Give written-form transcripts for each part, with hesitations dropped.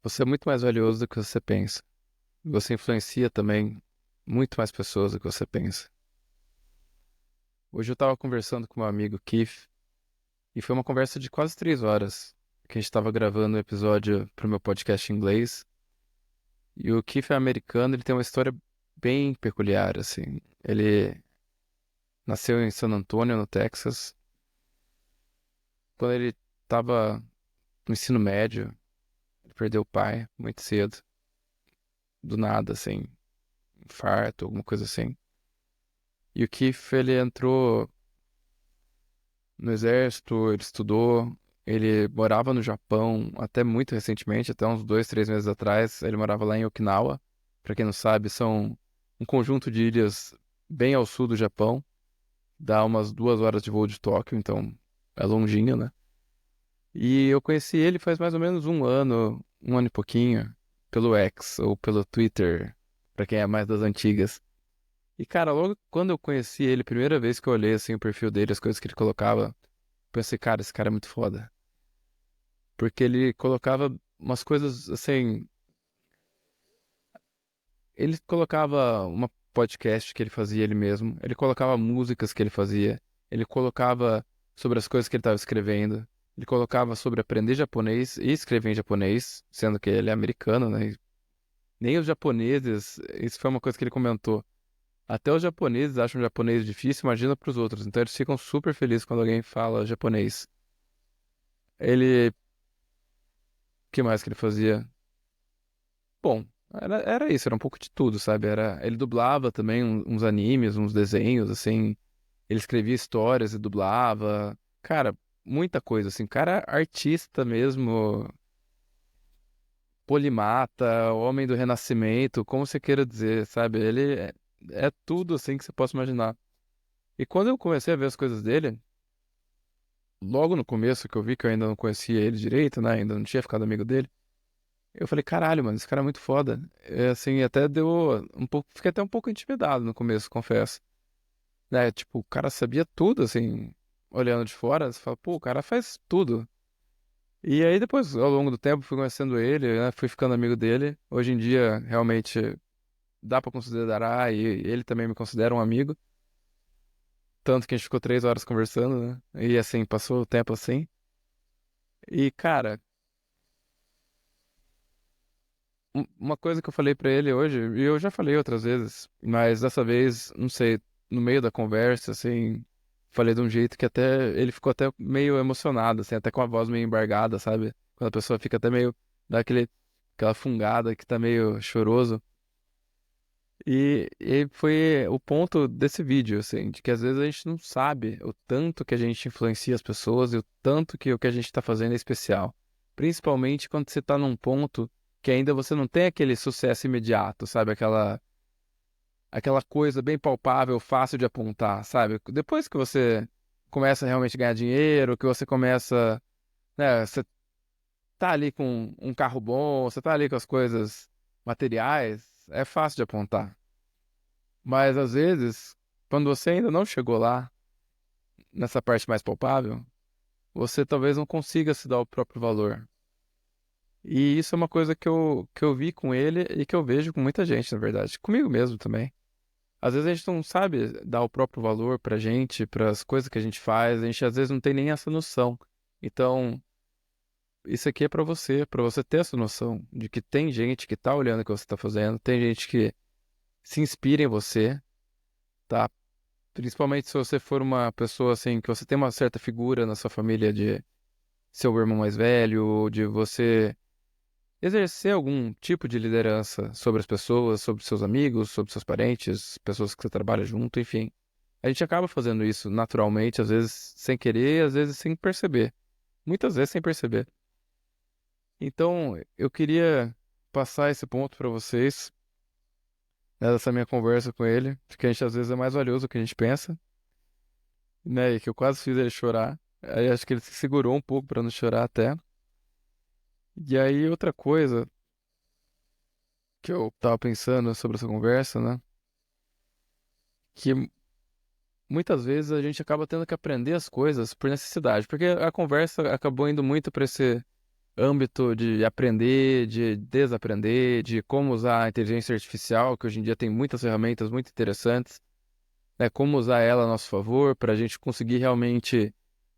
Você é muito mais valioso do que você pensa. Você influencia também muito mais pessoas do que você pensa. Hoje eu estava conversando com meu amigo Keith e foi uma conversa de quase 3 horas que a gente estava gravando um episódio para o meu podcast em inglês. E o Keith é americano, ele tem uma história bem peculiar, assim. Ele nasceu em San Antonio, no Texas. Quando ele estava no ensino médio, ele perdeu o pai muito cedo, do nada, assim, infarto, alguma coisa assim. E o Keith, ele entrou no exército, ele estudou, ele morava no Japão até muito recentemente, até uns 2, 3 meses atrás, ele morava lá em Okinawa. Pra quem não sabe, são um conjunto de ilhas bem ao sul do Japão, dá umas 2 horas de voo de Tóquio, então é longinho, né? E eu conheci ele faz mais ou menos um ano e pouquinho, pelo X ou pelo Twitter, pra quem é mais das antigas. E cara, logo quando eu conheci ele, primeira vez que eu olhei assim o perfil dele, as coisas que ele colocava, pensei, cara, esse cara é muito foda. Porque ele colocava umas coisas assim. Ele colocava uma podcast que ele fazia ele mesmo, ele colocava músicas que ele fazia, ele colocava sobre as coisas que ele estava escrevendo, ele colocava sobre aprender japonês e escrever em japonês, sendo que ele é americano, né? E nem os japoneses, isso foi uma coisa que ele comentou. Até os japoneses acham japonês difícil, imagina para os outros. Então eles ficam super felizes quando alguém fala japonês. Ele, o que mais que ele fazia? Bom, era isso, era um pouco de tudo, sabe? Ele dublava também uns animes, uns desenhos, assim. Ele escrevia histórias e dublava. Cara, muita coisa, assim. Cara, artista mesmo, polimata, homem do renascimento, como você queira dizer, sabe? É tudo, assim, que você possa imaginar. E quando eu comecei a ver as coisas dele, logo no começo que eu vi que eu ainda não conhecia ele direito, né? Ainda não tinha ficado amigo dele. Eu falei, caralho, mano, esse cara é muito foda. É, assim, até deu um pouco, fiquei até um pouco intimidado no começo, confesso. Né, tipo, o cara sabia tudo, assim, olhando de fora, você fala, pô, o cara faz tudo. E aí depois, ao longo do tempo, fui conhecendo ele, né, fui ficando amigo dele. Hoje em dia, realmente, dá pra considerar, e ele também me considera um amigo. Tanto que a gente ficou 3 horas conversando, né? E assim, passou o tempo assim. E, cara, uma coisa que eu falei pra ele hoje, e eu já falei outras vezes, mas dessa vez, não sei, no meio da conversa, assim, falei de um jeito que até ele ficou até meio emocionado, assim, até com a voz meio embargada, sabe? Quando a pessoa fica até meio, dá aquela fungada que tá meio choroso. E foi o ponto desse vídeo, assim, de que às vezes a gente não sabe o tanto que a gente influencia as pessoas e o tanto que o que a gente tá fazendo é especial. Principalmente quando você tá num ponto que ainda você não tem aquele sucesso imediato, sabe? Aquela coisa bem palpável, fácil de apontar, sabe? Depois que você começa a realmente ganhar dinheiro, que você começa, né, você tá ali com um carro bom, você tá ali com as coisas materiais, é fácil de apontar. Mas às vezes, quando você ainda não chegou lá, nessa parte mais palpável, você talvez não consiga se dar o próprio valor. E isso é uma coisa que eu vi com ele e que eu vejo com muita gente, na verdade. Comigo mesmo também. Às vezes a gente não sabe dar o próprio valor pra gente, pras coisas que a gente faz, a gente às vezes não tem nem essa noção. Então, isso aqui é pra você ter essa noção de que tem gente que tá olhando o que você tá fazendo, tem gente que se inspira em você, tá? Principalmente se você for uma pessoa assim, que você tem uma certa figura na sua família de ser o irmão mais velho, ou de você exercer algum tipo de liderança sobre as pessoas, sobre seus amigos, sobre seus parentes, pessoas que você trabalha junto, enfim. A gente acaba fazendo isso naturalmente, às vezes sem querer, às vezes sem perceber. Muitas vezes sem perceber. Então, eu queria passar esse ponto para vocês, né, dessa minha conversa com ele, porque a gente às vezes é mais valioso do que a gente pensa, né, e que eu quase fiz ele chorar. Aí acho que ele se segurou um pouco para não chorar até. E aí, outra coisa que eu tava pensando sobre essa conversa, né, que muitas vezes a gente acaba tendo que aprender as coisas por necessidade, porque a conversa acabou indo muito para âmbito de aprender, de desaprender, de como usar a inteligência artificial, que hoje em dia tem muitas ferramentas muito interessantes, né? Como usar ela a nosso favor para a gente conseguir realmente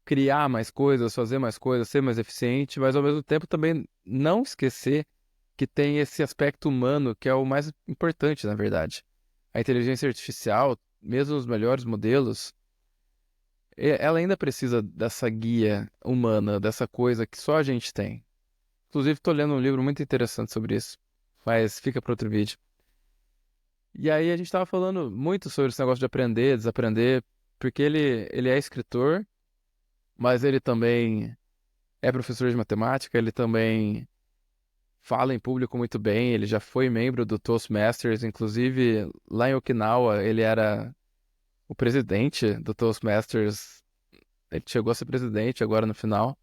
criar mais coisas, fazer mais coisas, ser mais eficiente, mas ao mesmo tempo também não esquecer que tem esse aspecto humano que é o mais importante, na verdade. A inteligência artificial, mesmo os melhores modelos, ela ainda precisa dessa guia humana, dessa coisa que só a gente tem. Inclusive, estou lendo um livro muito interessante sobre isso, mas fica para outro vídeo. E aí a gente estava falando muito sobre esse negócio de aprender, desaprender, porque ele é escritor, mas ele também é professor de matemática, ele também fala em público muito bem, ele já foi membro do Toastmasters, inclusive lá em Okinawa ele era o presidente do Toastmasters, ele chegou a ser presidente agora no final.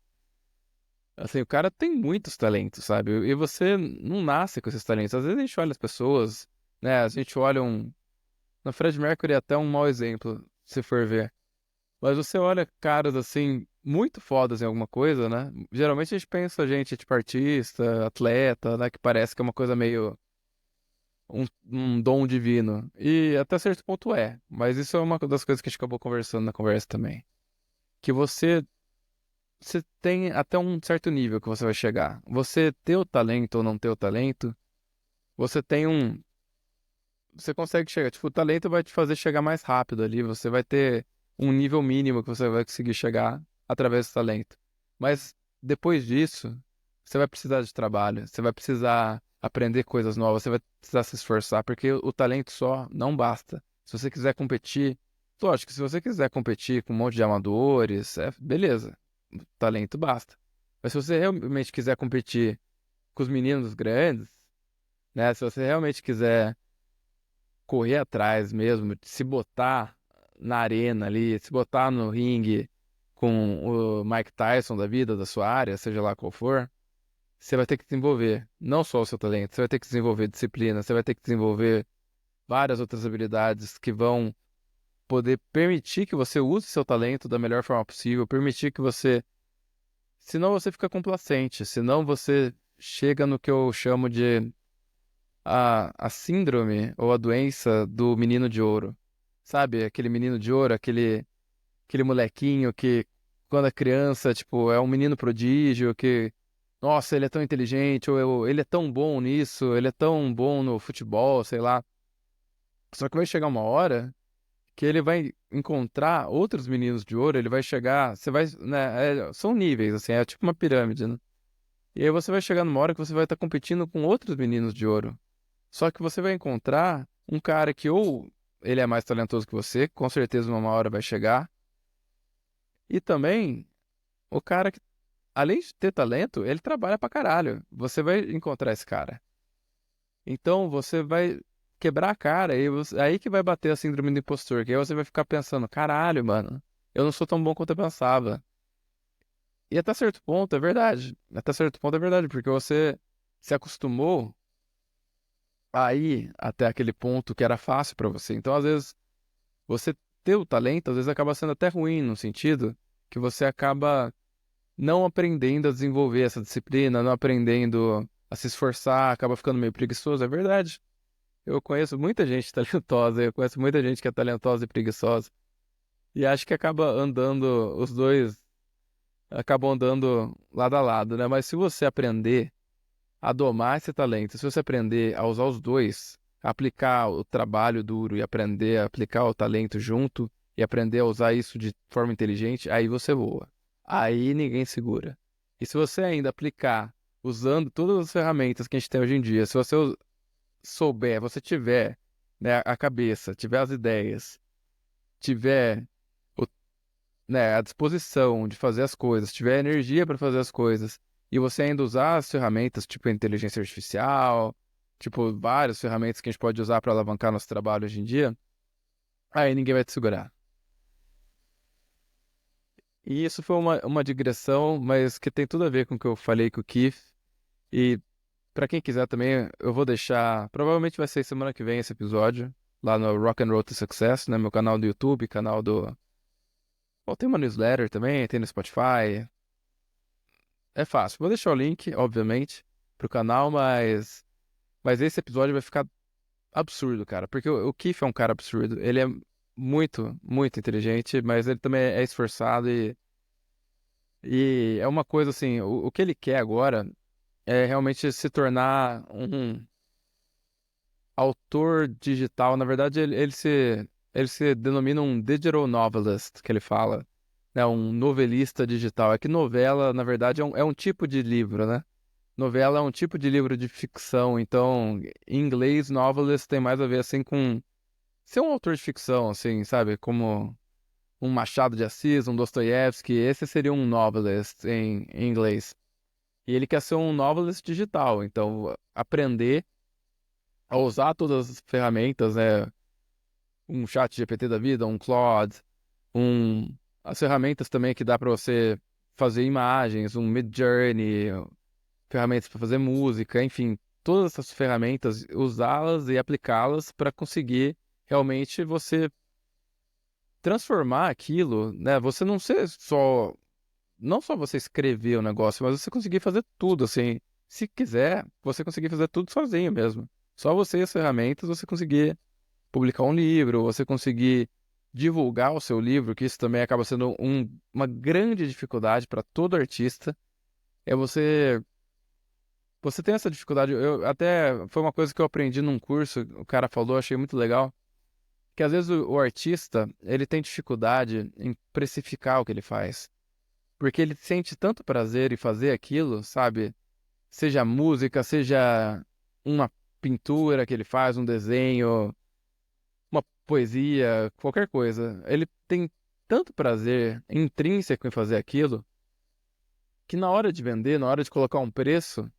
Assim, o cara tem muitos talentos, sabe? E você não nasce com esses talentos. Às vezes a gente olha as pessoas, né? A gente olha um. Na Fred Mercury é até um mau exemplo, se for ver. Mas você olha caras assim, muito fodas em alguma coisa, né? Geralmente a gente pensa gente, tipo, artista, atleta, né? Que parece que é uma coisa meio um dom divino. E até certo ponto é. Mas isso é uma das coisas que a gente acabou conversando na conversa também. Que você tem até um certo nível que você vai chegar. Você ter o talento ou não ter o talento, você tem um. Você consegue chegar. Tipo, o talento vai te fazer chegar mais rápido ali. Você vai ter um nível mínimo que você vai conseguir chegar através do talento. Mas depois disso, você vai precisar de trabalho. Você vai precisar aprender coisas novas. Você vai precisar se esforçar, porque o talento só não basta. Se você quiser competir. Lógico que se você quiser competir com um monte de amadores, beleza. Talento basta. Mas se você realmente quiser competir com os meninos grandes, né? Se você realmente quiser correr atrás mesmo, se botar na arena ali, se botar no ringue com o Mike Tyson da vida, da sua área, seja lá qual for, você vai ter que desenvolver não só o seu talento, você vai ter que desenvolver disciplina, você vai ter que desenvolver várias outras habilidades que vão poder permitir que você use seu talento da melhor forma possível, permitir que você. Senão você fica complacente, senão você chega no que eu chamo de a síndrome ou a doença do menino de ouro. Sabe, aquele menino de ouro, aquele molequinho que, quando é criança, tipo, é um menino prodígio, que, nossa, ele é tão inteligente, ou ele é tão bom nisso, ele é tão bom no futebol, sei lá. Só que vai chegar uma hora que ele vai encontrar outros meninos de ouro, ele vai chegar, você vai, né, são níveis, assim, é tipo uma pirâmide, né? E aí você vai chegar numa hora que você vai estar competindo com outros meninos de ouro. Só que você vai encontrar um cara que ou ele é mais talentoso que você, com certeza uma hora vai chegar, e também o cara que, além de ter talento, ele trabalha pra caralho. Você vai encontrar esse cara. Então você vai quebrar a cara e aí que vai bater a síndrome do impostor, que aí você vai ficar pensando, caralho, mano, eu não sou tão bom quanto eu pensava. E até certo ponto é verdade. Até certo ponto é verdade, porque você se acostumou a ir até aquele ponto que era fácil pra você. Então, às vezes, você ter o talento, às vezes acaba sendo até ruim, no sentido que você acaba não aprendendo a desenvolver essa disciplina, não aprendendo a se esforçar, acaba ficando meio preguiçoso, é verdade. Eu conheço muita gente talentosa, eu conheço muita gente que é talentosa e preguiçosa. E acho que acaba andando, os dois acabam andando lado a lado, né? Mas se você aprender a domar esse talento, se você aprender a usar os dois, aplicar o trabalho duro e aprender a aplicar o talento junto e aprender a usar isso de forma inteligente, aí você voa. Aí ninguém segura. E se você ainda aplicar usando todas as ferramentas que a gente tem hoje em dia, se você souber, você tiver, né, a cabeça, tiver as ideias, tiver o, né, a disposição de fazer as coisas, tiver energia para fazer as coisas, e você ainda usar as ferramentas, tipo a inteligência artificial, tipo várias ferramentas que a gente pode usar para alavancar nosso trabalho hoje em dia, aí ninguém vai te segurar. E isso foi uma digressão, mas que tem tudo a ver com o que eu falei com o Keith. E para quem quiser também, eu vou deixar. Provavelmente vai ser semana que vem esse episódio, lá no Rock and Roll to Success, né? Meu canal do YouTube, canal do. Bom, tem uma newsletter também, tem no Spotify. é fácil. Vou deixar o link, obviamente, pro canal, mas esse episódio vai ficar absurdo, cara. Porque o Keith é um cara absurdo. Ele é muito, muito inteligente, mas ele também é esforçado e é uma coisa assim, o que ele quer agora é realmente se tornar um autor digital. Na verdade, ele se denomina um digital novelist, que ele fala, né? Um novelista digital. É que novela, na verdade, é um tipo de livro, né? Novela é um tipo de livro de ficção, então, em inglês, novelist tem mais a ver, assim, com ser um autor de ficção, assim, sabe? Como um Machado de Assis, um Dostoiévski, esse seria um novelist em inglês. E ele quer ser um novelist digital, então, aprender a usar todas as ferramentas, né? Um chat GPT da vida, um Claude, as ferramentas também que dá para você fazer imagens, um Midjourney, ferramentas para fazer música, enfim, todas essas ferramentas, usá-las e aplicá-las para conseguir realmente você transformar aquilo, né? Você não ser só, não só você escrever o negócio, mas você conseguir fazer tudo, assim, se quiser, você conseguir fazer tudo sozinho mesmo. Só você e as ferramentas, você conseguir publicar um livro, você conseguir divulgar o seu livro, que isso também acaba sendo uma grande dificuldade para todo artista, é você tem essa dificuldade. Eu até foi uma coisa que eu aprendi num curso, o cara falou, achei muito legal, que às vezes o artista, ele tem dificuldade em precificar o que ele faz, porque ele sente tanto prazer em fazer aquilo, sabe? Seja música, seja uma pintura que ele faz, um desenho, uma poesia, qualquer coisa. Ele tem tanto prazer intrínseco em fazer aquilo, que na hora de vender, na hora de colocar um preço,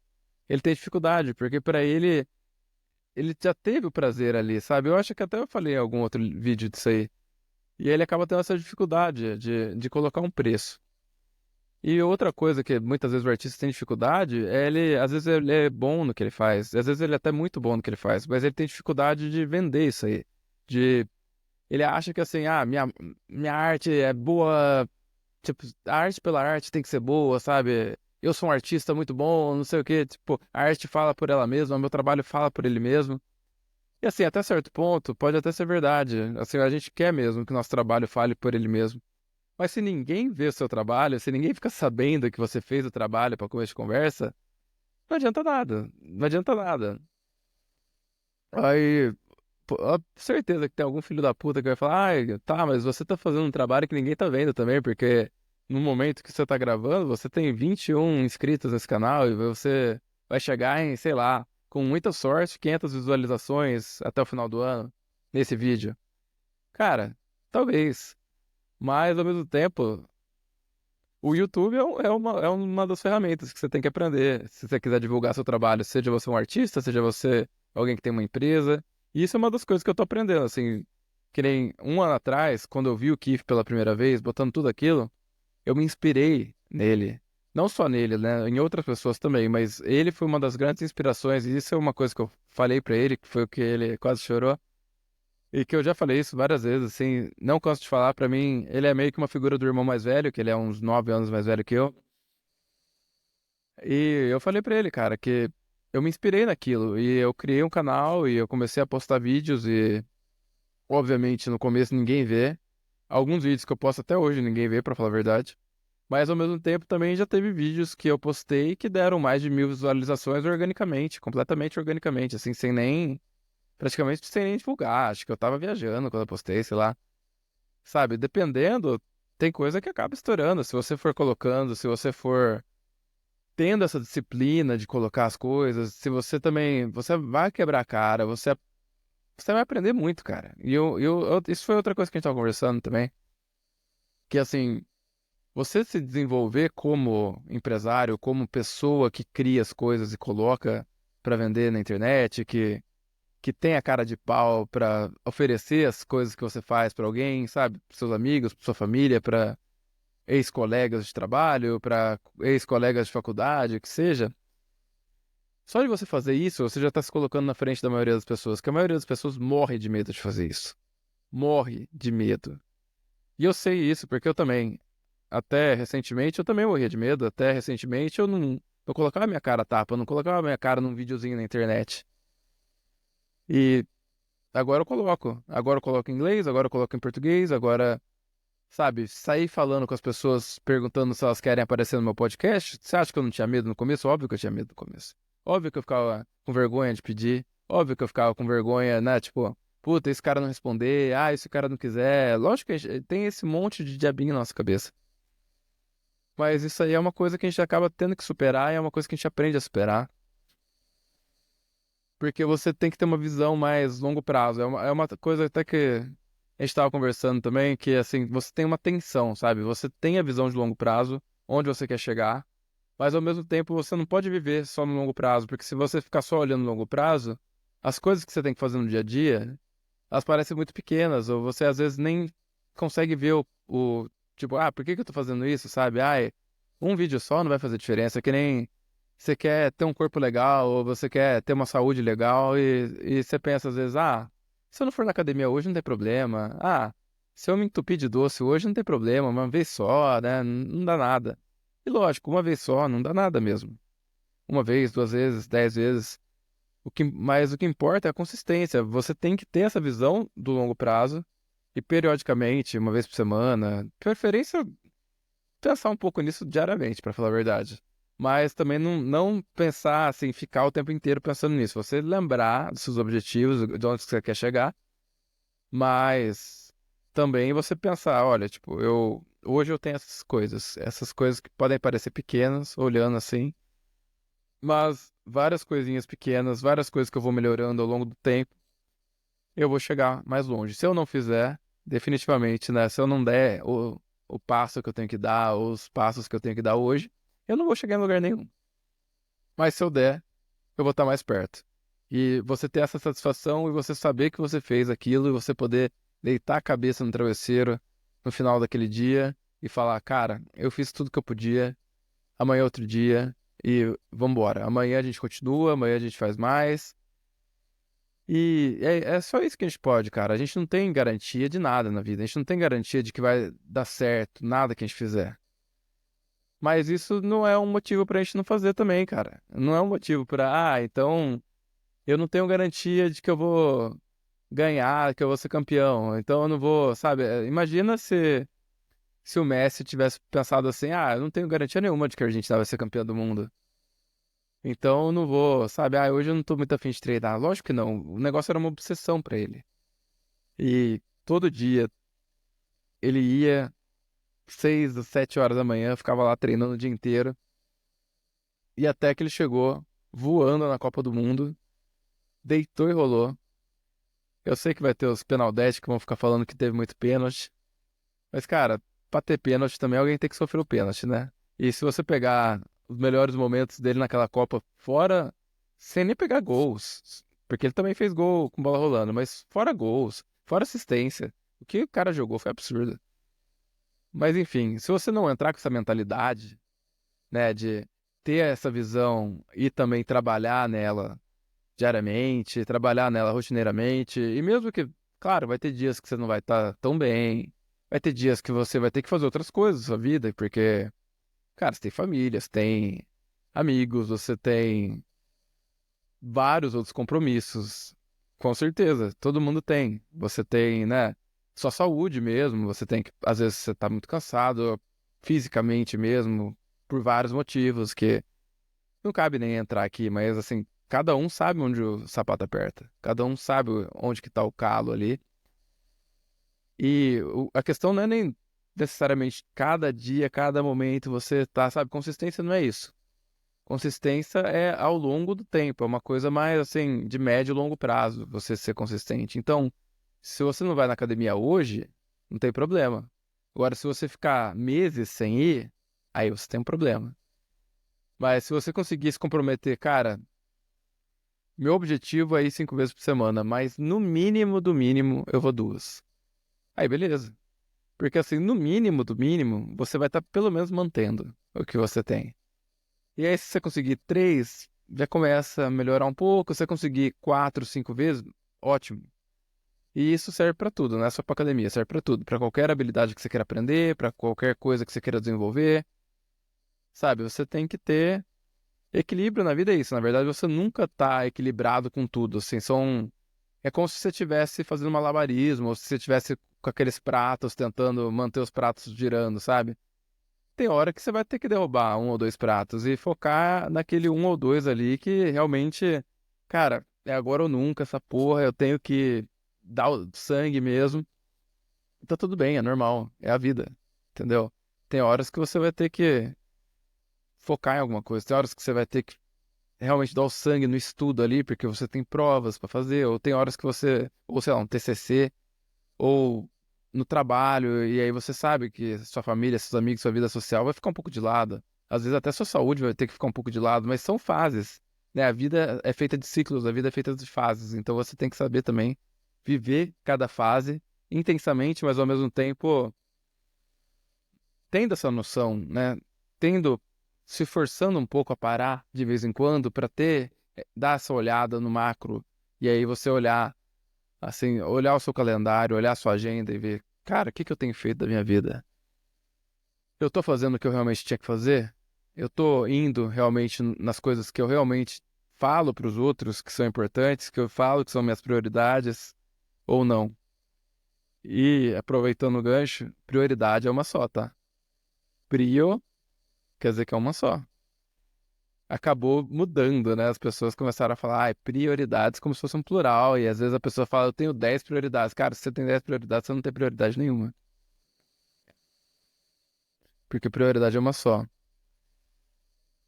ele tem dificuldade, porque para ele já teve o prazer ali, sabe? Eu acho que até eu falei em algum outro vídeo disso aí. E ele acaba tendo essa dificuldade de colocar um preço. E outra coisa que muitas vezes o artista tem dificuldade é às vezes ele é bom no que ele faz, às vezes ele é até muito bom no que ele faz, mas ele tem dificuldade de vender isso aí. De, ele acha que assim, minha arte é boa, tipo, a arte pela arte tem que ser boa, sabe? Eu sou um artista muito bom, não sei o quê, tipo, a arte fala por ela mesma, o meu trabalho fala por ele mesmo. E assim, até certo ponto, pode até ser verdade. Assim, a gente quer mesmo que o nosso trabalho fale por ele mesmo. Mas se ninguém vê o seu trabalho, se ninguém fica sabendo que você fez o trabalho para começo de conversa, não adianta nada. Não adianta nada. Aí, pô, certeza que tem algum filho da puta que vai falar, tá, mas você tá fazendo um trabalho que ninguém tá vendo também, porque no momento que você tá gravando, você tem 21 inscritos nesse canal e você vai chegar em, sei lá, com muita sorte, 500 visualizações até o final do ano nesse vídeo. Cara, talvez. Mas ao mesmo tempo, o YouTube é uma das ferramentas que você tem que aprender. Se você quiser divulgar seu trabalho, seja você um artista, seja você alguém que tem uma empresa. E isso é uma das coisas que eu tô aprendendo, assim. Que nem um ano atrás, quando eu vi o Keith pela primeira vez, botando tudo aquilo, eu me inspirei nele. Não só nele, né? Em outras pessoas também, mas ele foi uma das grandes inspirações. E isso é uma coisa que eu falei pra ele, que foi o que ele quase chorou. E que eu já falei isso várias vezes, assim, não canso de falar, pra mim, ele é meio que uma figura do irmão mais velho, que ele é uns 9 anos mais velho que eu. E eu falei pra ele, cara, que eu me inspirei naquilo, e eu criei um canal, e eu comecei a postar vídeos, e obviamente no começo ninguém vê. Alguns vídeos que eu posto até hoje ninguém vê, pra falar a verdade. Mas ao mesmo tempo também já teve vídeos que eu postei que deram mais de 1.000 visualizações organicamente, completamente organicamente, assim, sem nem, praticamente sem nem divulgar. Acho que eu tava viajando quando eu postei, sei lá. Sabe, dependendo, tem coisa que acaba estourando. Se você for colocando, se você for tendo essa disciplina de colocar as coisas, se você também, você vai quebrar a cara, você vai aprender muito, cara. E isso foi outra coisa que a gente tava conversando também, que assim, você se desenvolver como empresário, como pessoa que cria as coisas e coloca para vender na internet, que tem a cara de pau para oferecer as coisas que você faz para alguém, sabe? Para seus amigos, para sua família, para ex-colegas de trabalho, para ex-colegas de faculdade, o que seja. Só de você fazer isso, você já está se colocando na frente da maioria das pessoas, que a maioria das pessoas morre de medo de fazer isso. Morre de medo. E eu sei isso porque eu também. até recentemente eu também morria de medo. Até recentemente eu não colocava minha cara a tapa, eu não colocava minha cara num videozinho na internet. E agora eu coloco. Agora eu coloco em inglês, agora eu coloco em português, agora, sabe, sair falando com as pessoas, perguntando se elas querem aparecer no meu podcast. Você acha que eu não tinha medo no começo? Óbvio que eu tinha medo no começo. Óbvio que eu ficava com vergonha de pedir. Óbvio que eu ficava com vergonha, né? Tipo, puta, esse cara não responder. Ah, esse cara não quiser. Lógico que tem esse monte de diabinho na nossa cabeça. Mas isso aí é uma coisa que a gente acaba tendo que superar e é uma coisa que a gente aprende a superar. Porque você tem que ter uma visão mais longo prazo. É uma coisa até que a gente estava conversando também, que assim, você tem uma tensão, sabe? Você tem a visão de longo prazo, onde você quer chegar, mas ao mesmo tempo você não pode viver só no longo prazo, porque se você ficar só olhando no longo prazo, as coisas que você tem que fazer no dia a dia, elas parecem muito pequenas, ou você às vezes nem consegue ver tipo, por que que eu tô fazendo isso, sabe? Ai, um vídeo só não vai fazer diferença, é que nem você quer ter um corpo legal, ou você quer ter uma saúde legal, e você pensa às vezes, se eu não for na academia hoje não tem problema, se eu me entupir de doce hoje não tem problema, uma vez só, né, não dá nada. E lógico, uma vez só não dá nada mesmo. Uma vez, 2 vezes, 10 vezes. Mas o que importa é a consistência. Você tem que ter essa visão do longo prazo e periodicamente, uma vez por semana, de preferência, pensar um pouco nisso diariamente, para falar a verdade. Mas também não pensar assim, ficar o tempo inteiro pensando nisso. Você lembrar dos seus objetivos, de onde você quer chegar, mas também você pensar, olha, tipo, hoje eu tenho essas coisas que podem parecer pequenas, olhando assim, mas várias coisinhas pequenas, várias coisas que eu vou melhorando ao longo do tempo, eu vou chegar mais longe. Se eu não fizer, definitivamente, né? Se eu não der o passo que eu tenho que dar, os passos que eu tenho que dar hoje, eu não vou chegar em lugar nenhum. Mas se eu der, eu vou estar mais perto. E você ter essa satisfação e você saber que você fez aquilo e você poder deitar a cabeça no travesseiro no final daquele dia e falar, cara, eu fiz tudo que eu podia, amanhã é outro dia e vambora. Amanhã a gente continua, amanhã a gente faz mais. E é só isso que a gente pode, cara. A gente não tem garantia de nada na vida. A gente não tem garantia de que vai dar certo, nada que a gente fizer. Mas isso não é um motivo pra gente não fazer também, cara. Não é um motivo pra, então eu não tenho garantia de que eu vou ganhar, que eu vou ser campeão. Então eu não vou, sabe? Imagina se o Messi tivesse pensado assim, eu não tenho garantia nenhuma de que a Argentina vai ser campeã do mundo. Então eu não vou, sabe? Hoje eu não tô muito afim de treinar. Lógico que não. O negócio era uma obsessão pra ele. E todo dia ele ia 6 às 7 horas da manhã, ficava lá treinando o dia inteiro. E até que ele chegou voando na Copa do Mundo, deitou e rolou. Eu sei que vai ter os penalidades que vão ficar falando que teve muito pênalti. Mas, cara, pra ter pênalti também alguém tem que sofrer o pênalti, né? E se você pegar os melhores momentos dele naquela Copa fora, sem nem pegar gols, porque ele também fez gol com bola rolando, mas fora gols, fora assistência, o que o cara jogou foi absurdo. Mas enfim, se você não entrar com essa mentalidade, né, de ter essa visão e também trabalhar nela diariamente, trabalhar nela rotineiramente, e mesmo que, claro, vai ter dias que você não vai estar tão bem, vai ter dias que você vai ter que fazer outras coisas na sua vida, porque, cara, você tem família, você tem amigos, você tem vários outros compromissos. Com certeza, todo mundo tem. Você tem, né, sua saúde mesmo, você tem que, às vezes você tá muito cansado, fisicamente mesmo, por vários motivos que não cabe nem entrar aqui, mas assim, cada um sabe onde o sapato aperta. Cada um sabe onde que tá o calo ali. E a questão não é nem necessariamente cada dia, cada momento você tá, sabe? Consistência não é isso. Consistência é ao longo do tempo, é uma coisa mais assim, de médio e longo prazo, você ser consistente. Então, se você não vai na academia hoje, não tem problema. Agora, se você ficar meses sem ir, aí você tem um problema. Mas se você conseguir se comprometer, cara, meu objetivo é ir 5 vezes por semana, mas no mínimo do mínimo eu vou 2. Aí, beleza. Porque assim, no mínimo do mínimo, você vai estar pelo menos mantendo o que você tem. E aí, se você conseguir 3, já começa a melhorar um pouco. Se você conseguir 4, 5 vezes, ótimo. E isso serve pra tudo, não é só pra academia, serve pra tudo, pra qualquer habilidade que você queira aprender, pra qualquer coisa que você queira desenvolver, sabe? Você tem que ter equilíbrio na vida, é isso. Na verdade, você nunca tá equilibrado com tudo, assim, é como se você estivesse fazendo malabarismo, ou se você estivesse com aqueles pratos tentando manter os pratos girando, sabe? Tem hora que você vai ter que derrubar um ou dois pratos e focar naquele um ou dois ali que realmente, cara, é agora ou nunca essa porra, eu tenho que dar o sangue mesmo. Tá tudo bem, é normal, é a vida, entendeu? Tem horas que você vai ter que focar em alguma coisa, tem horas que você vai ter que realmente dar o sangue no estudo ali, porque você tem provas pra fazer, ou tem horas que você, ou sei lá, um TCC, ou no trabalho, e aí você sabe que sua família, seus amigos, sua vida social vai ficar um pouco de lado. Às vezes até sua saúde vai ter que ficar um pouco de lado, mas são fases, né? A vida é feita de ciclos, a vida é feita de fases, então você tem que saber também viver cada fase intensamente, mas ao mesmo tempo tendo essa noção, né? Tendo, se forçando um pouco a parar de vez em quando para dar essa olhada no macro, e aí você olhar assim, olhar o seu calendário, olhar a sua agenda e ver, cara, o que que eu tenho feito da minha vida? Eu tô fazendo o que eu realmente tinha que fazer? Eu tô indo realmente nas coisas que eu realmente falo para os outros que são importantes, que eu falo que são minhas prioridades, ou não? E aproveitando o gancho, prioridade é uma só, tá? Prio quer dizer que é uma só. Acabou mudando, né? As pessoas começaram a falar, prioridades como se fosse um plural, e às vezes a pessoa fala, eu tenho 10 prioridades. Cara, se você tem 10 prioridades, você não tem prioridade nenhuma. Porque prioridade é uma só.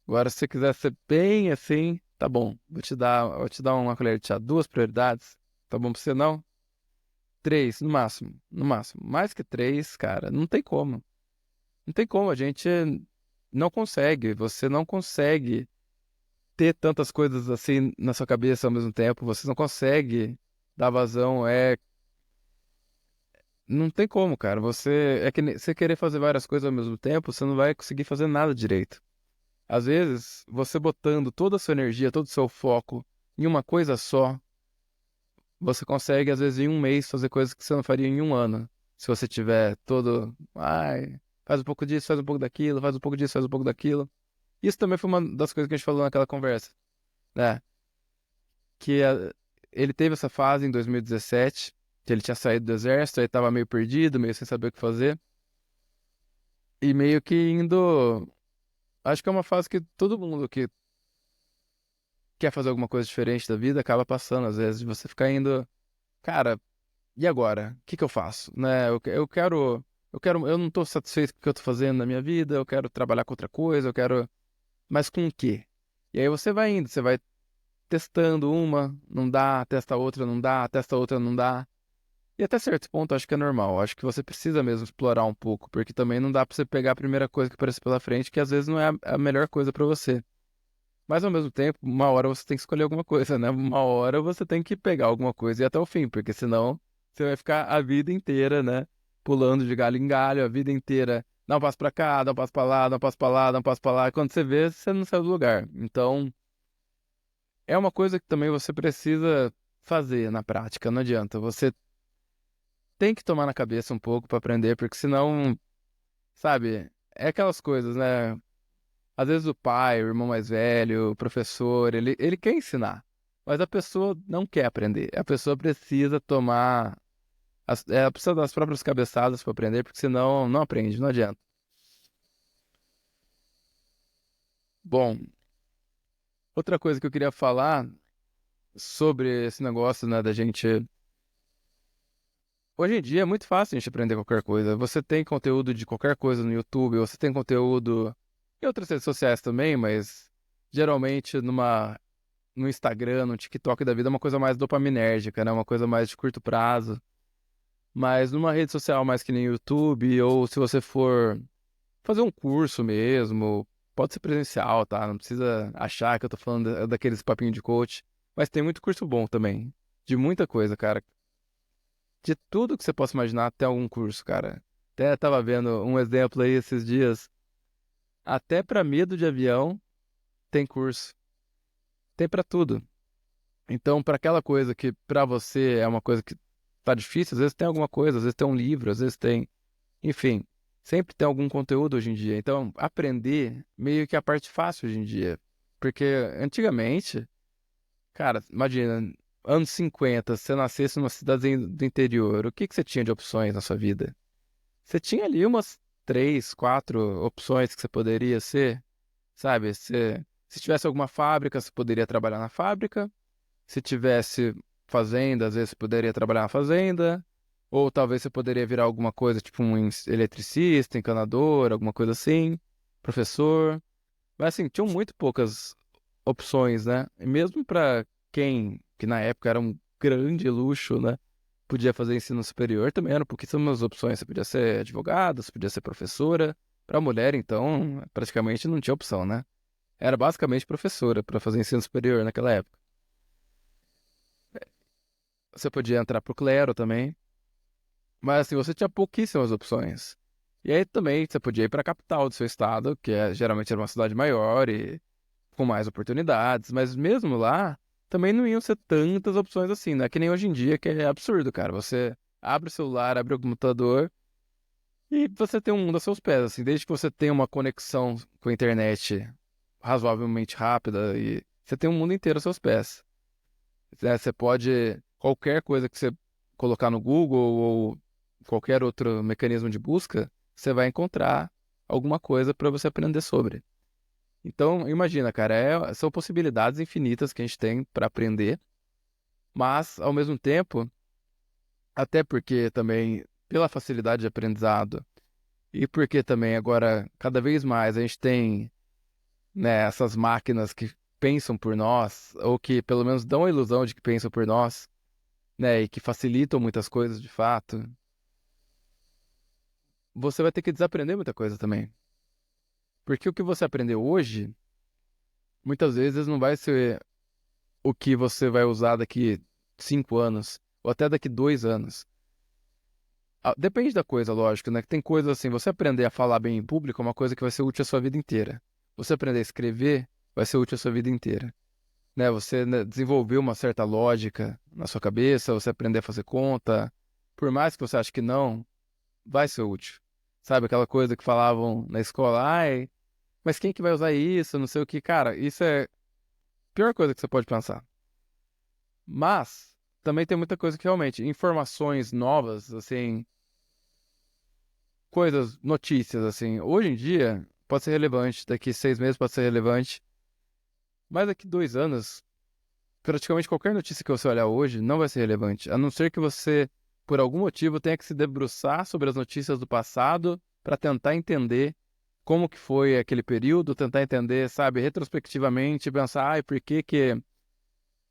Agora, se você quiser ser bem assim, tá bom. Vou te dar uma colher de chá. Duas prioridades. Tá bom pra você, não? Três, no máximo. No máximo. Mais que três, cara, não tem como. Não tem como. A gente não consegue. Você não consegue ter tantas coisas assim na sua cabeça ao mesmo tempo. Você não consegue dar vazão. Não tem como, cara. É que você querer fazer várias coisas ao mesmo tempo, você não vai conseguir fazer nada direito. Às vezes, você botando toda a sua energia, todo o seu foco em uma coisa só, você consegue, às vezes, em um mês, fazer coisas que você não faria em um ano. Se você tiver todo. Ai, faz um pouco disso, faz um pouco daquilo, faz um pouco disso, faz um pouco daquilo. Isso também foi uma das coisas que a gente falou naquela conversa, né? Que ele teve essa fase em 2017, que ele tinha saído do exército, aí tava meio perdido, meio sem saber o que fazer. E meio que indo. Acho que é uma fase que todo mundo que quer fazer alguma coisa diferente da vida, acaba passando, às vezes, de você ficar indo, cara, e agora? O que que eu faço? Né? Eu não tô satisfeito com o que eu tô fazendo na minha vida, eu quero trabalhar com outra coisa, mas com o quê? E aí você vai indo, você vai testando uma, não dá, testa outra, não dá, testa outra, não dá. E até certo ponto, acho que é normal. Acho que você precisa mesmo explorar um pouco, porque também não dá pra você pegar a primeira coisa que aparece pela frente, que às vezes não é a melhor coisa pra você. Mas ao mesmo tempo, uma hora você tem que escolher alguma coisa, né? Uma hora você tem que pegar alguma coisa e ir até o fim, porque senão você vai ficar a vida inteira, né? Pulando de galho em galho, a vida inteira. Dá um passo pra cá, dá um passo pra lá, dá um passo pra lá, dá um passo pra lá. Quando você vê, você não saiu do lugar. Então, é uma coisa que também você precisa fazer na prática, não adianta. Você tem que tomar na cabeça um pouco pra aprender, porque senão, sabe, é aquelas coisas, né? Às vezes o pai, o irmão mais velho, o professor, ele quer ensinar, mas a pessoa não quer aprender. A pessoa precisa tomar, ela precisa das próprias cabeçadas para aprender, porque senão não aprende, não adianta. Bom, outra coisa que eu queria falar sobre esse negócio, né, da gente. Hoje em dia é muito fácil a gente aprender qualquer coisa. Você tem conteúdo de qualquer coisa no YouTube, você tem conteúdo em outras redes sociais também, mas geralmente no Instagram, no TikTok da vida, é uma coisa mais dopaminérgica, né? Uma coisa mais de curto prazo. Mas numa rede social mais que nem YouTube, ou se você for fazer um curso mesmo, pode ser presencial, tá? Não precisa achar que eu tô falando daqueles papinhos de coach. Mas tem muito curso bom também. De muita coisa, cara. De tudo que você possa imaginar, tem algum curso, cara. Até tava vendo um exemplo aí esses dias. Até pra medo de avião tem curso. Tem pra tudo. Então, pra aquela coisa que pra você é uma coisa que tá difícil, às vezes tem alguma coisa, às vezes tem um livro, às vezes tem, enfim, sempre tem algum conteúdo hoje em dia. Então, aprender meio que é a parte fácil hoje em dia. Porque antigamente, cara, imagina, anos 50, se você nascesse numa cidadezinha do interior, o que que você tinha de opções na sua vida? Você tinha ali umas 3, 4 opções que você poderia ser, sabe? Se tivesse alguma fábrica, você poderia trabalhar na fábrica. Se tivesse fazenda, às vezes você poderia trabalhar na fazenda. Ou talvez você poderia virar alguma coisa, tipo um eletricista, encanador, alguma coisa assim, professor. Mas assim, tinham muito poucas opções, né? E mesmo para quem, que na época era um grande luxo, né? Podia fazer ensino superior, também eram pouquíssimas opções. Você podia ser advogado, você podia ser professora. Para mulher, então, praticamente não tinha opção, né? Era basicamente professora para fazer ensino superior naquela época. Você podia entrar pro clero também, mas assim, você tinha pouquíssimas opções. E aí também você podia ir para a capital do seu estado, que geralmente era uma cidade maior e com mais oportunidades, mas mesmo lá também não iam ser tantas opções assim, né? Que nem hoje em dia, que é absurdo, cara. Você abre o celular, abre o computador e você tem um mundo a seus pés, assim, desde que você tenha uma conexão com a internet razoavelmente rápida e você tem um mundo inteiro a seus pés. Né? Você pode, qualquer coisa que você colocar no Google ou qualquer outro mecanismo de busca, você vai encontrar alguma coisa para você aprender sobre. Então, imagina, cara, são possibilidades infinitas que a gente tem para aprender, mas, ao mesmo tempo, até porque também, pela facilidade de aprendizado, e porque também agora, cada vez mais, a gente tem, né, essas máquinas que pensam por nós, ou que pelo menos dão a ilusão de que pensam por nós, né, e que facilitam muitas coisas de fato, você vai ter que desaprender muita coisa também. Porque o que você aprendeu hoje, muitas vezes não vai ser o que você vai usar daqui 5 anos, ou até daqui 2 anos. Ah, depende da coisa, lógico, né? Que tem coisas assim, você aprender a falar bem em público é uma coisa que vai ser útil a sua vida inteira. Você aprender a escrever vai ser útil a sua vida inteira. Né? Você, né, desenvolver uma certa lógica na sua cabeça, você aprender a fazer conta, por mais que você ache que não, vai ser útil. Sabe aquela coisa que falavam na escola, ai, mas quem que vai usar isso? Não sei o que. Cara, isso é a pior coisa que você pode pensar. Mas também tem muita coisa que realmente, informações novas, assim, coisas, notícias, assim, hoje em dia pode ser relevante, daqui 6 meses pode ser relevante, mas daqui 2 anos, praticamente qualquer notícia que você olhar hoje não vai ser relevante, a não ser que você, por algum motivo, tenha que se debruçar sobre as notícias do passado para tentar entender como que foi aquele período, tentar entender, sabe, retrospectivamente, pensar, ai, por que que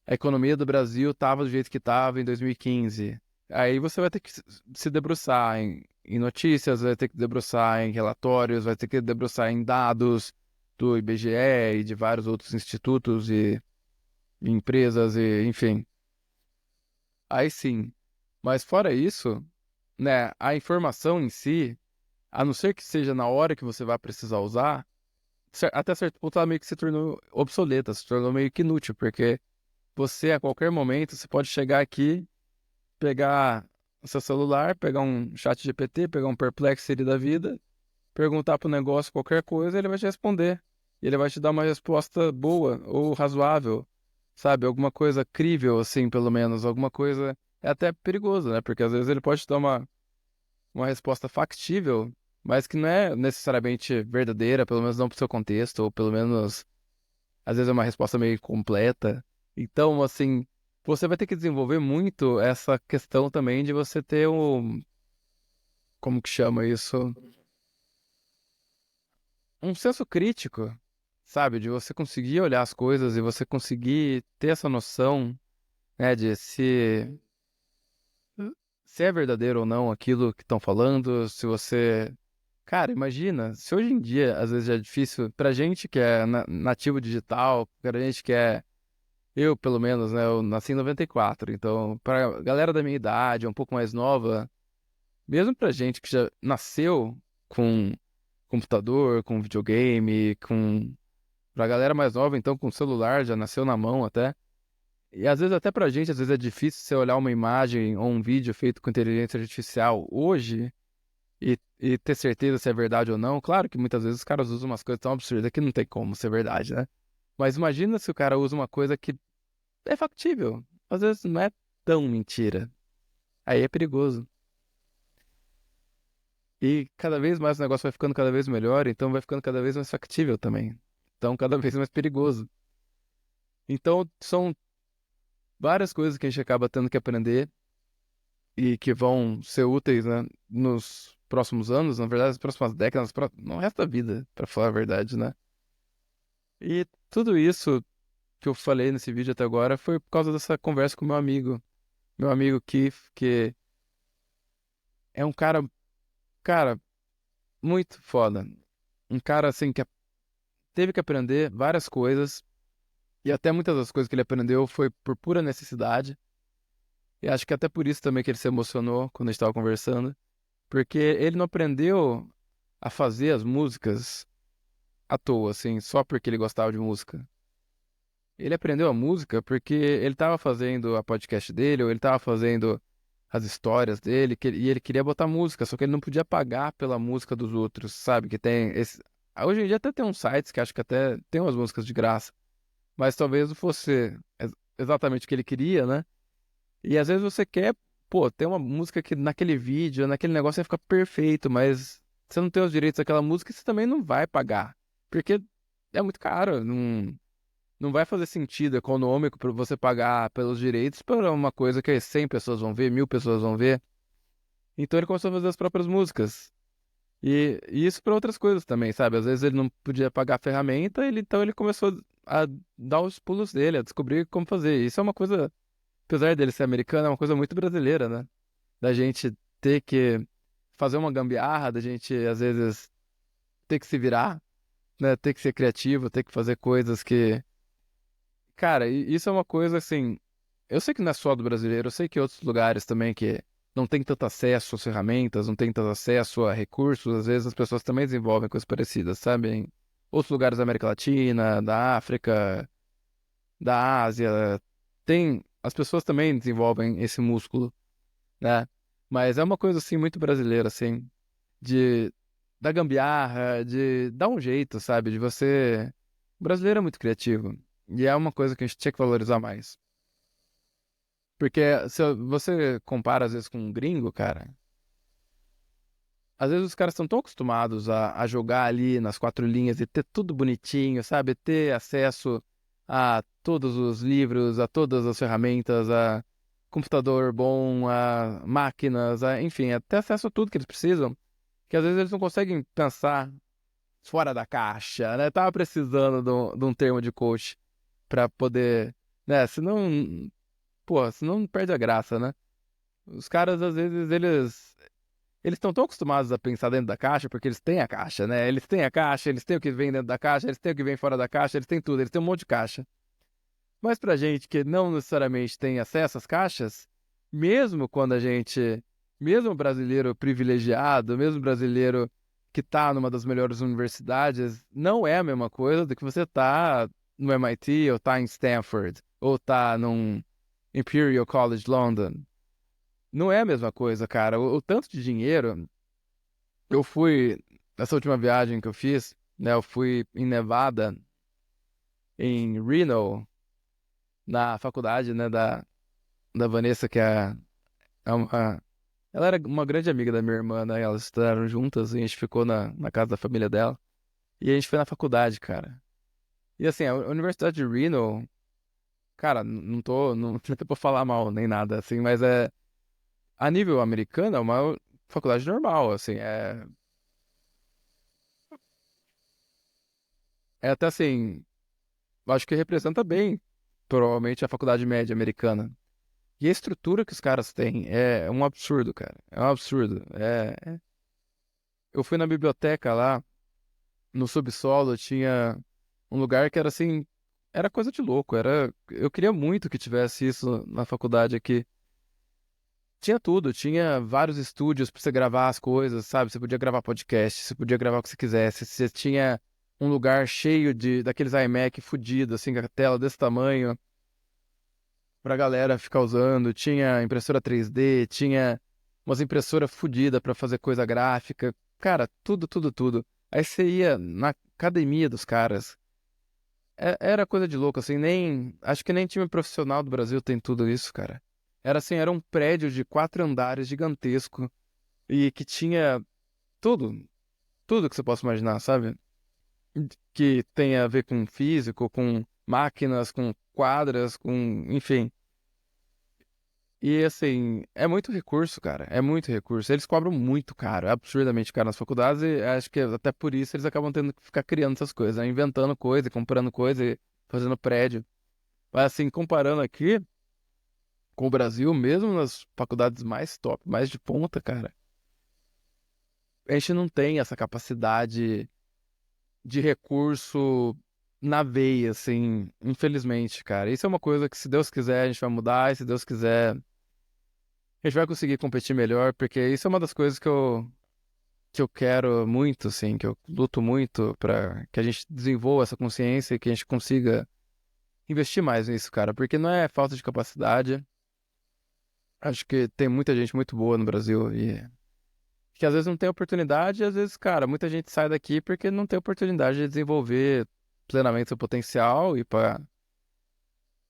a economia do Brasil estava do jeito que estava em 2015. Aí você vai ter que se debruçar em notícias, vai ter que debruçar em relatórios, vai ter que debruçar em dados do IBGE e de vários outros institutos e empresas e enfim. Aí sim. Mas fora isso, né, a informação em si, a não ser que seja na hora que você vai precisar usar, até certo ponto ela meio que se tornou obsoleta, se tornou meio que inútil, porque você a qualquer momento você pode chegar aqui, pegar o seu celular, pegar um chat GPT, pegar um Perplexity da vida, perguntar pro negócio qualquer coisa, ele vai te responder. E ele vai te dar uma resposta boa ou razoável, sabe? Alguma coisa crível, assim, pelo menos. Alguma coisa. É até perigoso, né? Porque às vezes ele pode te dar uma resposta factível, mas que não é necessariamente verdadeira, pelo menos não pro seu contexto, ou pelo menos às vezes é uma resposta meio completa. Então, assim, você vai ter que desenvolver muito essa questão também de você ter um, como que chama isso? Um senso crítico, sabe? De você conseguir olhar as coisas e você conseguir ter essa noção, né, de se é verdadeiro ou não aquilo que estão falando, se você. Cara, imagina, se hoje em dia às vezes é difícil pra gente que é nativo digital, pra gente que é. Eu, pelo menos, né? Eu nasci em 94, então, pra galera da minha idade, um pouco mais nova, mesmo pra gente que já nasceu com computador, com videogame, com. Pra galera mais nova, então, com celular, já nasceu na mão até. E às vezes até pra gente, às vezes é difícil você olhar uma imagem ou um vídeo feito com inteligência artificial hoje e ter certeza se é verdade ou não. Claro que muitas vezes os caras usam umas coisas tão absurdas que não tem como ser verdade, né? Mas imagina se o cara usa uma coisa que é factível. Às vezes não é tão mentira. Aí é perigoso. E cada vez mais o negócio vai ficando cada vez melhor, então vai ficando cada vez mais factível também. Então cada vez mais perigoso. Então são várias coisas que a gente acaba tendo que aprender e que vão ser úteis, né, nos próximos anos, na verdade, nas próximas décadas, no resto da vida, pra falar a verdade, né? E tudo isso que eu falei nesse vídeo até agora foi por causa dessa conversa com meu amigo Keith, que é um cara, muito foda. Um cara, assim, que teve que aprender várias coisas, e até muitas das coisas que ele aprendeu foi por pura necessidade. E acho que até por isso também que ele se emocionou quando a gente estava conversando, porque ele não aprendeu a fazer as músicas à toa, assim, só porque ele gostava de música. Ele aprendeu a música porque ele estava fazendo a podcast dele, ou ele estava fazendo as histórias dele, e ele queria botar música, só que ele não podia pagar pela música dos outros, sabe? Que tem esse... Hoje em dia até tem uns sites que acho que até tem umas músicas de graça, mas talvez não fosse exatamente o que ele queria, né? E às vezes você quer, pô, ter uma música que naquele vídeo, naquele negócio vai ficar perfeito, mas você não tem os direitos daquela música e você também não vai pagar. Porque é muito caro, não vai fazer sentido econômico para você pagar pelos direitos para uma coisa que 100 pessoas vão ver, 1000 pessoas vão ver. Então ele começou a fazer as próprias músicas. E isso para outras coisas também, sabe? Às vezes ele não podia pagar a ferramenta, então ele começou a dar os pulos dele, a descobrir como fazer. Isso é uma coisa, apesar dele ser americano, é uma coisa muito brasileira, né? Da gente ter que fazer uma gambiarra, da gente às vezes ter que se virar, né? Ter que ser criativo, ter que fazer coisas que, cara, isso é uma coisa assim. Eu sei que não é só do brasileiro, eu sei que outros lugares também que não tem tanto acesso às ferramentas, não tem tanto acesso a recursos, às vezes as pessoas também desenvolvem coisas parecidas, sabe? Em outros lugares da América Latina, da África, da Ásia, as pessoas também desenvolvem esse músculo, né? Mas é uma coisa assim muito brasileira, assim, de da gambiarra, de dar um jeito, sabe? De você. O brasileiro é muito criativo. E é uma coisa que a gente tinha que valorizar mais. Porque se você compara às vezes com um gringo, cara, às vezes os caras estão tão acostumados a jogar ali nas quatro linhas e ter tudo bonitinho, sabe? Ter acesso a todos os livros, a todas as ferramentas, a computador bom, a máquinas, enfim, a ter acesso a tudo que eles precisam, que às vezes eles não conseguem pensar fora da caixa, né? Tava precisando de um termo de coach para poder, né? Senão, pô, senão perde a graça, né? Os caras, às vezes, eles estão tão acostumados a pensar dentro da caixa, porque eles têm a caixa, né? Eles têm a caixa, eles têm o que vem dentro da caixa, eles têm o que vem fora da caixa, eles têm tudo, eles têm um monte de caixa. Mas pra gente que não necessariamente tem acesso às caixas, mesmo quando a gente, mesmo brasileiro privilegiado, mesmo brasileiro que tá numa das melhores universidades, não é a mesma coisa do que você tá no MIT, ou tá em Stanford, ou tá num Imperial College London. Não é a mesma coisa, cara. O tanto de dinheiro. Eu fui, nessa última viagem que eu fiz, né? Eu fui em Nevada, em Reno, na faculdade, né? Da Vanessa, que é uma. Ela era uma grande amiga da minha irmã, né? Elas estudaram juntas e a gente ficou na casa da família dela. E a gente foi na faculdade, cara. E assim, a Universidade de Reno, cara, não tô pra falar mal nem nada, assim, mas a nível americano é uma faculdade normal, assim, é até assim, eu acho que representa bem, provavelmente, a faculdade média americana. E a estrutura que os caras têm é um absurdo, cara. É um absurdo. Eu fui na biblioteca lá, no subsolo, tinha um lugar que era assim, era coisa de louco. Eu queria muito que tivesse isso na faculdade aqui. Tinha tudo, tinha vários estúdios pra você gravar as coisas, sabe? Você podia gravar podcast, você podia gravar o que você quisesse. Você tinha um lugar cheio daqueles iMac fudido, assim, com a tela desse tamanho. pra galera ficar usando, tinha impressora 3D, tinha umas impressoras fodidas pra fazer coisa gráfica. Cara, tudo, tudo, tudo. Aí você ia na academia dos caras. Era coisa de louco, assim, nem. Acho que nem time profissional do Brasil tem tudo isso, cara. Era assim, era um prédio de 4 andares gigantesco e que tinha tudo, tudo que você possa imaginar, sabe? Que tem a ver com físico, com máquinas, com quadras, com, enfim. E assim, é muito recurso, cara. É muito recurso. Eles cobram muito caro, é absurdamente caro nas faculdades, e acho que até por isso eles acabam tendo que ficar criando essas coisas, né? Inventando coisa, comprando coisa, e fazendo prédio. Mas assim, comparando aqui com o Brasil, mesmo nas faculdades mais top, mais de ponta, cara, a gente não tem essa capacidade de recurso na veia, assim, infelizmente, cara. Isso é uma coisa que, se Deus quiser, a gente vai mudar, e se Deus quiser, a gente vai conseguir competir melhor, porque isso é uma das coisas que eu quero muito, assim, que eu luto muito para que a gente desenvolva essa consciência e que a gente consiga investir mais nisso, cara, porque não é falta de capacidade. Acho que tem muita gente muito boa no Brasil e que às vezes não tem oportunidade, e às vezes, cara, muita gente sai daqui porque não tem oportunidade de desenvolver plenamente seu potencial e para,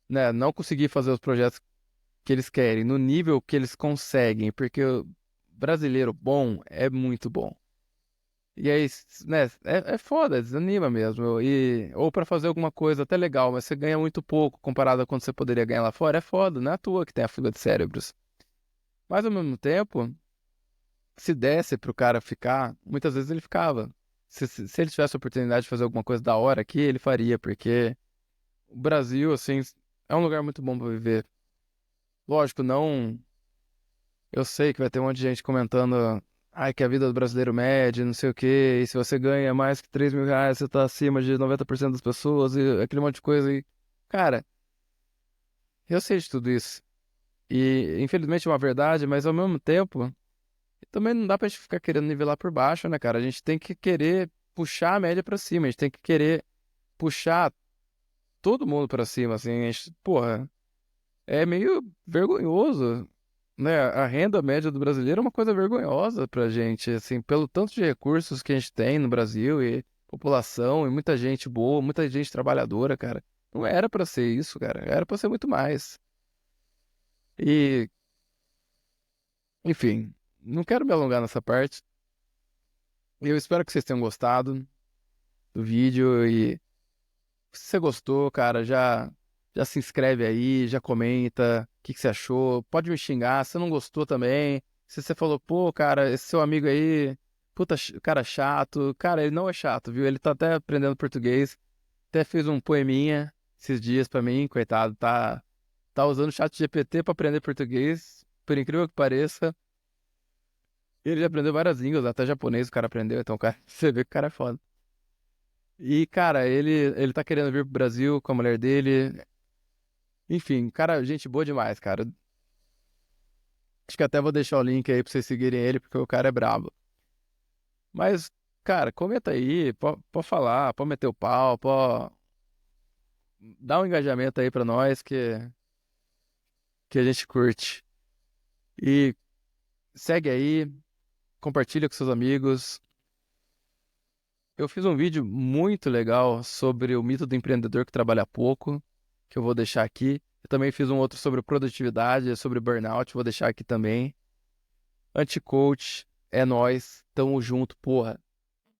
né, não conseguir fazer os projetos que eles querem no nível que eles conseguem, porque o brasileiro bom é muito bom. E aí, né, é foda, desanima mesmo. E, ou para fazer alguma coisa até legal, mas você ganha muito pouco comparado a quanto você poderia ganhar lá fora, é foda, não é à toa que tem a fuga de cérebros. Mas ao mesmo tempo, se desse pro cara ficar, muitas vezes ele ficava. Se ele tivesse a oportunidade de fazer alguma coisa da hora aqui, ele faria, porque o Brasil, assim, é um lugar muito bom pra viver. Lógico, não. Eu sei que vai ter um monte de gente comentando, ai, que a vida do brasileiro médio, não sei o quê, e se você ganha mais que R$ 3.000, você tá acima de 90% das pessoas, e aquele monte de coisa. E, cara, eu sei de tudo isso. E, infelizmente, é uma verdade, mas ao mesmo tempo. Também não dá pra gente ficar querendo nivelar por baixo, né, cara? A gente tem que querer puxar a média pra cima, a gente tem que querer puxar todo mundo pra cima, assim, porra, é meio vergonhoso, né? A renda média do brasileiro é uma coisa vergonhosa pra gente, assim, pelo tanto de recursos que a gente tem no Brasil e população e muita gente boa, muita gente trabalhadora, cara. Não era pra ser isso, cara, era pra ser muito mais. E, enfim, não quero me alongar nessa parte. Eu espero que vocês tenham gostado do vídeo e se você gostou, cara, já se inscreve aí, já comenta o que você achou. Pode me xingar, se não gostou também. Se você falou, pô, cara, esse seu amigo aí, puta, cara chato. Cara, ele não é chato, viu? Ele tá até aprendendo português. Até fez um poeminha esses dias pra mim, coitado. Tá usando o chat GPT pra aprender português, por incrível que pareça. Ele já aprendeu várias línguas, até japonês o cara aprendeu. Então, cara, você vê que o cara é foda. E, cara, ele tá querendo vir pro Brasil com a mulher dele. Enfim, cara, gente boa demais, cara. Acho que até vou deixar o link aí pra vocês seguirem ele, porque o cara é brabo. Mas, cara, comenta aí, pode falar, pode meter o pau, pode dar um engajamento aí pra nós que a gente curte. E segue aí, compartilha com seus amigos. Eu fiz um vídeo muito legal sobre o mito do empreendedor que trabalha pouco, que eu vou deixar aqui. Eu também fiz um outro sobre produtividade, sobre burnout, vou deixar aqui também. Anti-coach, é nóis, tamo junto, porra.